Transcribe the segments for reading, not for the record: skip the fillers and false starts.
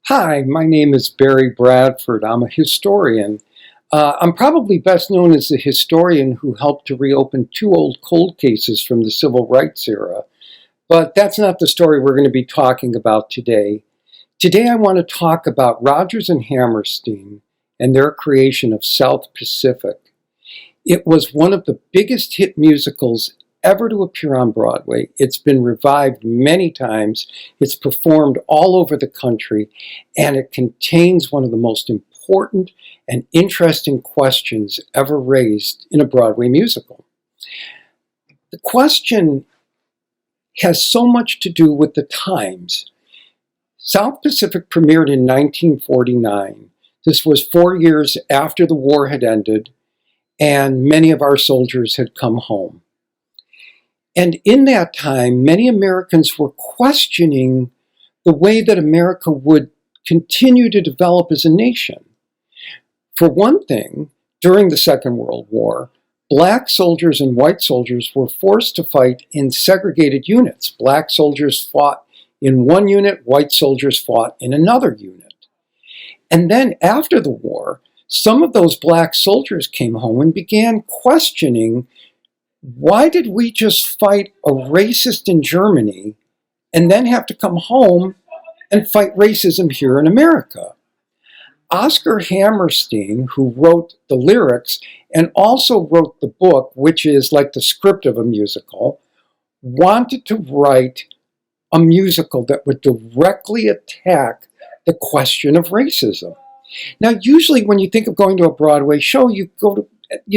Hi, my name is Barry Bradford. I'm a historian. I'm probably best known as the historian who helped to reopen two old cold cases from the civil rights era. But that's not the story we're going to be talking about today. Today I want to talk about Rodgers and Hammerstein and their creation of South Pacific. It was one of the biggest hit musicals ever to appear on Broadway. It's been revived many times. It's performed all over the country, and it contains one of the most important and interesting questions ever raised in a Broadway musical. The question has so much to do with the times. South Pacific premiered in 1949. This was 4 years after the war had ended, and many of our soldiers had come home. And in that time, many Americans were questioning the way that America would continue to develop as a nation. For one thing, during the Second World War, black soldiers and white soldiers were forced to fight in segregated units. Black soldiers fought in one unit, white soldiers fought in another unit. And then after the war, some of those black soldiers came home and began questioning, why did we just fight a racist in Germany and then have to come home and fight racism here in America? Oscar Hammerstein, who wrote the lyrics and also wrote the book, which is like the script of a musical, wanted to write a musical that would directly attack the question of racism. Now, usually when you think of going to a Broadway show, you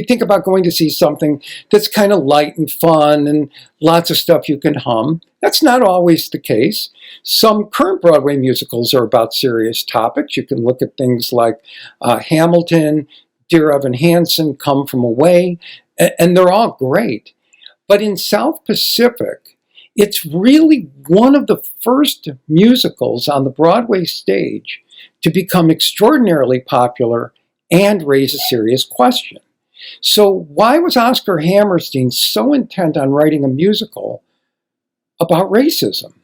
think about going to see something that's kind of light and fun and lots of stuff you can hum. That's not always the case. Some current Broadway musicals are about serious topics. You can look at things like Hamilton, Dear Evan Hansen, Come From Away, and they're all great. But in South Pacific, it's really one of the first musicals on the Broadway stage to become extraordinarily popular and raise a serious question. So why was Oscar Hammerstein so intent on writing a musical about racism?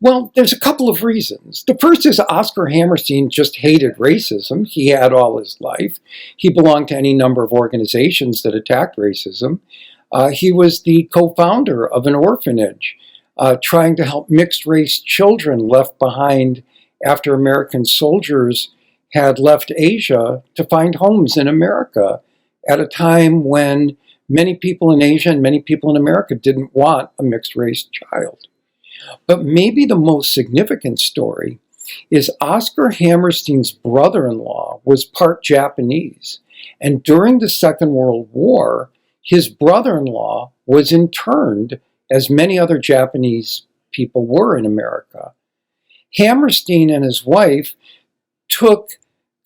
Well, there's a couple of reasons. The first is Oscar Hammerstein just hated racism. He had all his life. He belonged to any number of organizations that attacked racism. He was the co-founder of an orphanage trying to help mixed-race children left behind after American soldiers had left Asia to find homes in America at a time when many people in Asia and many people in America didn't want a mixed-race child. But maybe the most significant story is Oscar Hammerstein's brother-in-law was part Japanese, and during the Second World War, his brother-in-law was interned, as many other Japanese people were in America. Hammerstein and his wife took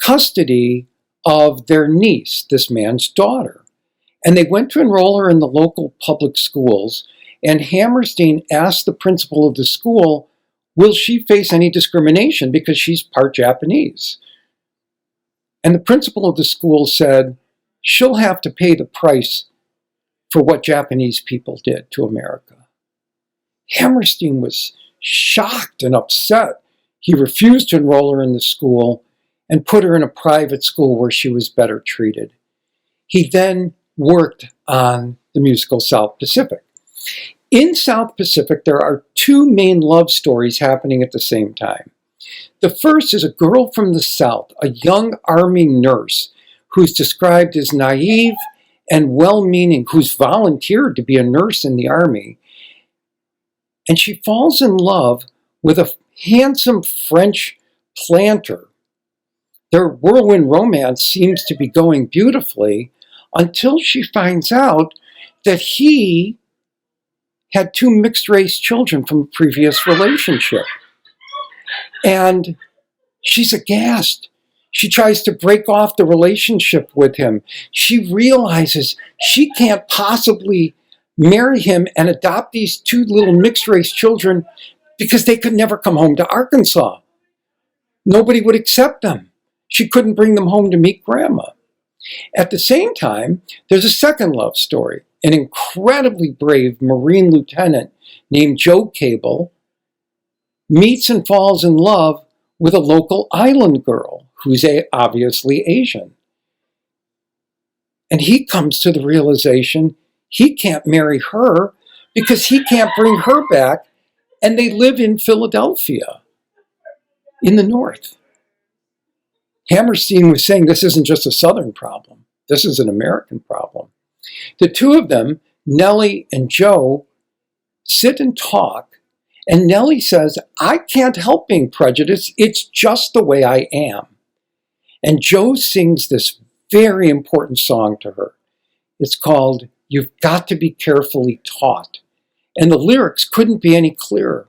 custody of their niece, this man's daughter. And they went to enroll her in the local public schools, and Hammerstein asked the principal of the school, will she face any discrimination because she's part Japanese? And the principal of the school said, she'll have to pay the price for what Japanese people did to America. Hammerstein was shocked and upset. He refused to enroll her in the school and put her in a private school where she was better treated. He then worked on the musical South Pacific. In South Pacific, there are two main love stories happening at the same time. The first is a girl from the South, a young Army nurse who's described as naive and well-meaning, who's volunteered to be a nurse in the Army. And she falls in love with a handsome French planter. Their whirlwind romance seems to be going beautifully until she finds out that he had two mixed-race children from a previous relationship. And she's aghast. She tries to break off the relationship with him. She realizes she can't possibly marry him and adopt these two little mixed-race children because they could never come home to Arkansas. Nobody would accept them. She couldn't bring them home to meet Grandma. At the same time, there's a second love story. An incredibly brave Marine lieutenant named Joe Cable meets and falls in love with a local island girl who's obviously Asian. And he comes to the realization he can't marry her because he can't bring her back, and they live in Philadelphia in the North. Hammerstein was saying this isn't just a Southern problem. This is an American problem. The two of them, Nellie and Joe, sit and talk, and Nellie says, I can't help being prejudiced. It's just the way I am. And Joe sings this very important song to her. It's called, You've Got to Be Carefully Taught. And the lyrics couldn't be any clearer.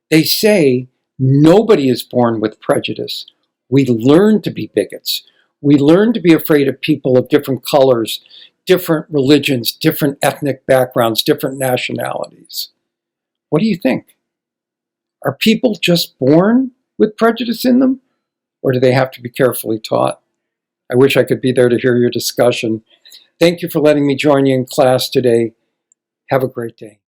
They say, nobody is born with prejudice. We learn to be bigots. We learn to be afraid of people of different colors, different religions, different ethnic backgrounds, different nationalities. What do you think? Are people just born with prejudice in them? Or do they have to be carefully taught? I wish I could be there to hear your discussion. Thank you for letting me join you in class today. Have a great day.